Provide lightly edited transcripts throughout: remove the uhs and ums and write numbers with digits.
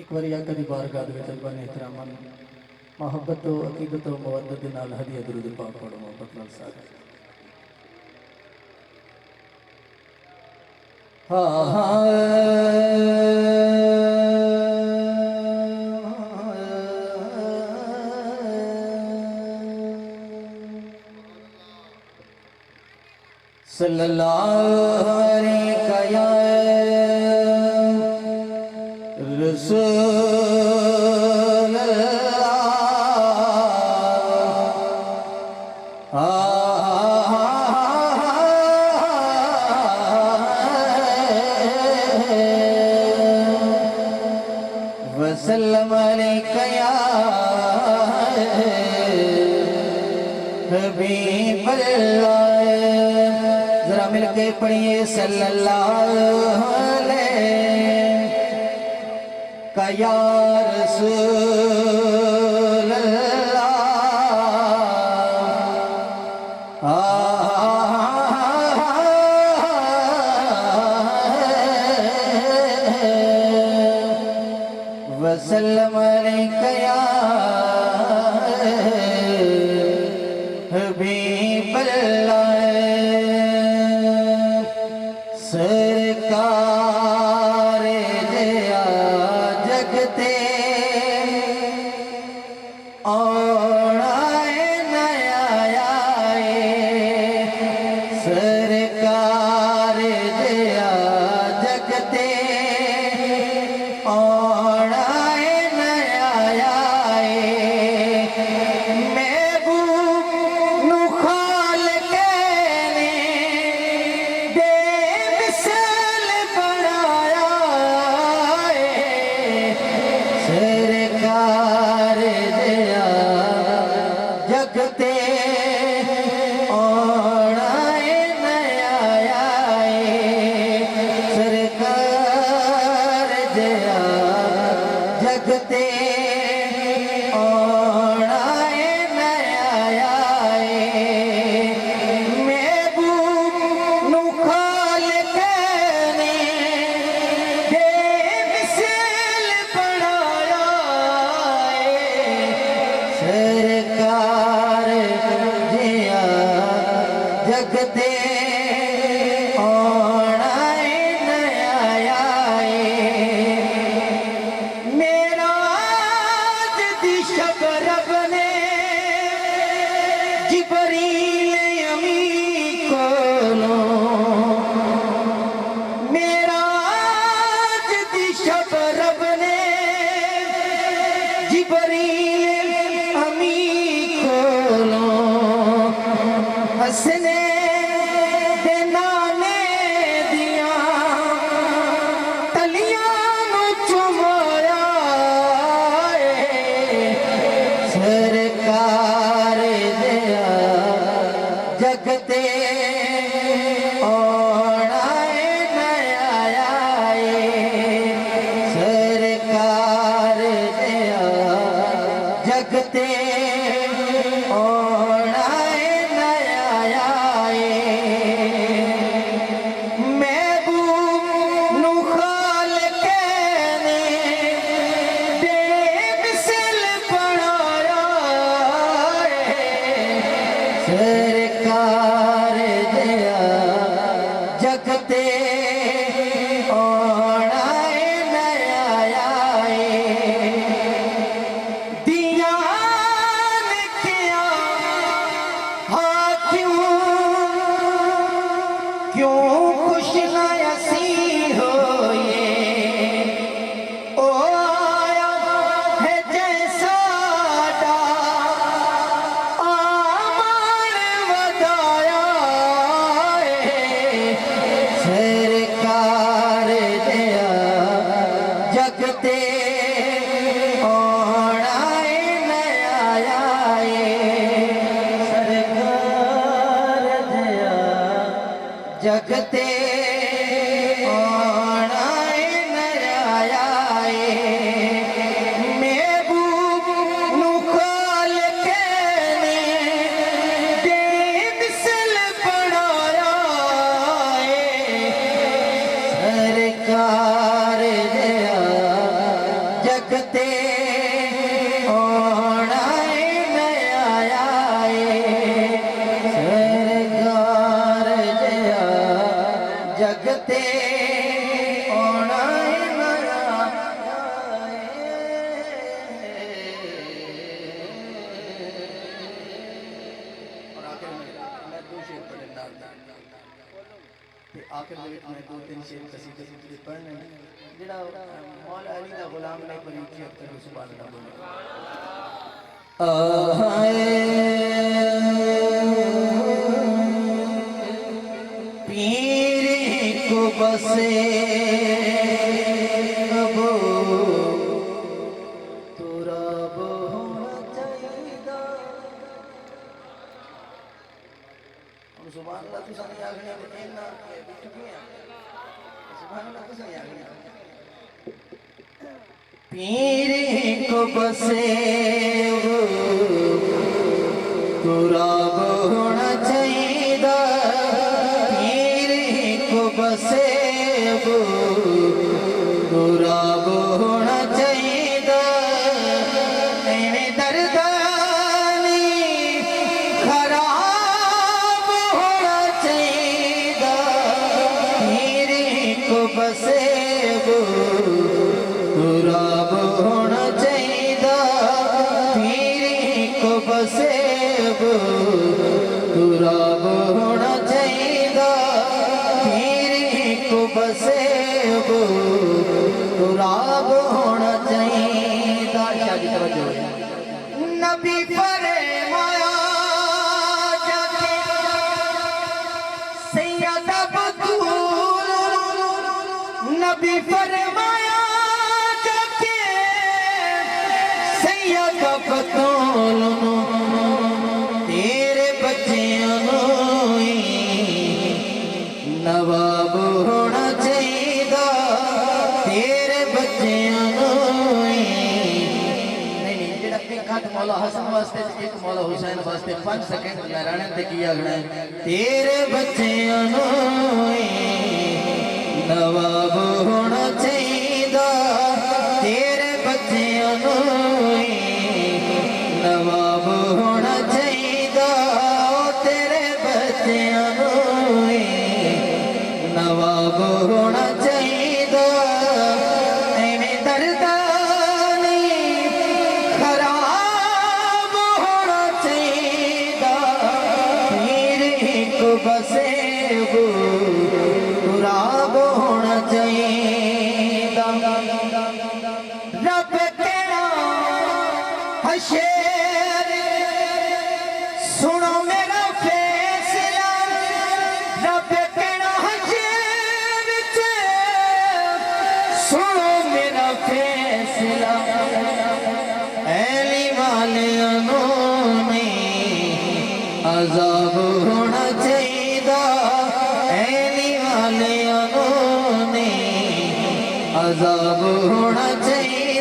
एक बार आका दी बारगाह दे विच अल्लाह ने एहतरामन मोहब्बत तो अकीदत तो मवद्दत दे नाल हदिया दरूद पाक पढ़ो मोहब्बत नाल सारे सल्लल्लाहु अलैहि या रसूल वसल्लम अलैका या हबीब अल्लाह। जरा मिलके पढ़िए सल्लल्लाहु अलैका या रसूल वसल्लम अलैका या हबीब अल्लाह। सरकार जया जगते औड़ा नया आए। सरकार जया जगते औड़ा नया आए। महबूब नु खाल के ने बेमिसाल बनाया है। सरकार जया जगते औड़ा नया आए। सरकार जया जगते औड़ा नया आए। महबूब नु खाल के ने बेमिसाल बनाया है। सरकार जया जगते औड़ा नया आए। मेराज दी शब रब ने जिबरील अमी कोलो। मेराज दी शब रब ने जिबरील अमी कोलो। हसने दे नाने दिया तलियां नु चुमाया है। सरकार जया जगते औड़ा नया आए। सरकार जया जगते औड़ा नया आए। महबूब नु खाल के ने बेमिसाल बनाया है। सरकार जया जगते औड़ा नया आए। दिया ने किया हाँ क्यों खुश नसी होए। ओ आया है जैसा आमान वदाया है। सरकार जया जगते औड़ा नया आए। सरकार जया जगते औड़ा नया आए। महबूब नु खाल के ने बेमिसाल बनाया है। सरकार जया जगते होना नया सरकार जया जगते होना नया और आखिर में मैं दो शेर पढ़ना आखिर में दो तीन शेर कसीदे पढ़ने जिहड़ा मौला अली दा गुलाम ने बड़ी ऊंची अख्तर सुभान अल्लाह बोले पीर को बसे अबो तोरा होना चाहिए हम सुभान अल्लाह तू सानी आगने ते ना सुभान अल्लाह तू सानी आगने पीर को बसे वो तोरा होना चाहिए पीर को बसे वो तोरा होना चाहिए मेरे दर्दानी खराब होना चाहिए पीर को बसे वो तोरा होना चाहिए पीर को बसे वो तोरा होना चाहिए पीर को बसे वो तोरा होना चाहिए शादी तवज्जो नबी फरमाया जाके सैयद बतूल नबी फरमाया तेरे बच्चियां नवाब होना चाहिए तेरे बच्चियां नहीं जेड़ा खत मौला हसन वास्ते एक मौला हुसैन वास्ते 5 सेकंड लहराने ते की आगना तेरे बच्चियां नवाब होना चाहिए तेरे बच्चियां नवाब होना चाहिए तेरे बच्चियां नवाब होना चाहिए एवें दर्दानी खराब होना चाहिए पीर को बसे वो तुराब होना चाहिए रब तेरा हशर सुनो मेरा फैसला रब तेरा हशर सुनो मेरा फैसला ऐली वाले ने अज़ाब होना चाहिए ऐली वाले ने अज़ाब होना चाहिए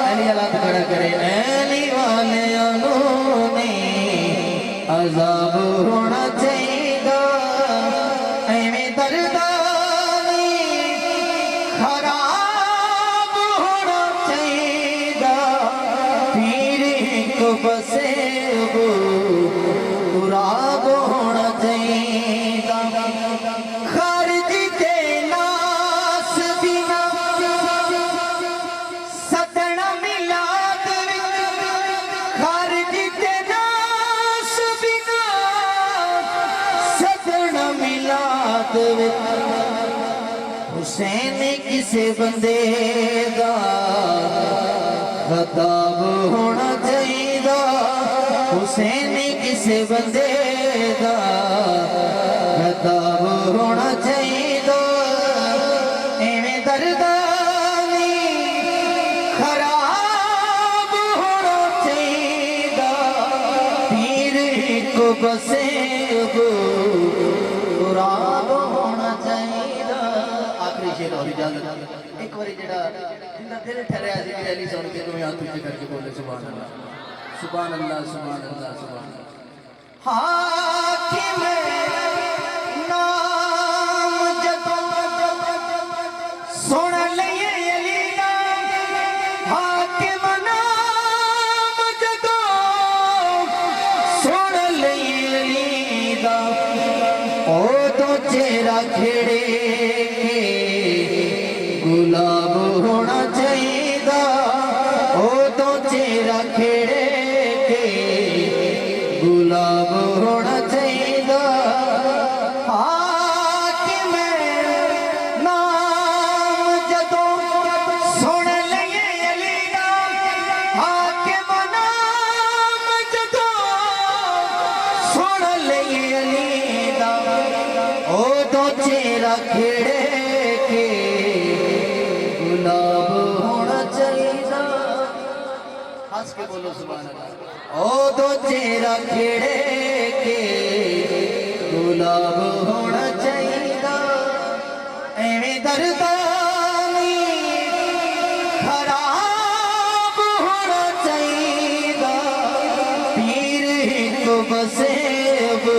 अली अल्लाह खड़ा करे ऐली वाले ने अज़ाब होना चाहिए एवें दर्दानी खराब होना चाहिए पीर को बसे वो तुराब होना चाहिए खारिज के नास बिना सतना मिलाद खारिज के नास बिना सतना मिलाद हुसैन किसे बंदे दा खताब होना चाहिए हुसैन किसे बंदे दा खताब होना चाहिए एवें दर्दानी खराब होना चाहिए पीर को बसे वो तुराब होना चाहिए आखिरी शेर और इजाजत एक बार जेड़ा जिंदा दिल ठहराया जिक्र अली सुन के तुम्हें हाथ ऊंचे करके बोले सुभान अल्लाह सुभान अल्लाह सुभान अल्लाह सुभान अल्लाह हाकिम नाम जब सुन लिए अली चेहरा खेड़े के गुलाब होना चाहिए, उदों चेहरा खेड़े के गुलाब होना चाहिए। हाकिम नाम जदों सुन लइए अली दा, हाकिम नाम जदों सुन लइए अली दा, उदों चेहरा खेड़े के गुलाब होना चाहिए। हंस के बोलो सुभान अल्लाह। ओ दो चेहरा खेड़े के गुलाब होना चाहिए। एवें दरदानी खराब होना चाहिए। पीर एक बसे वो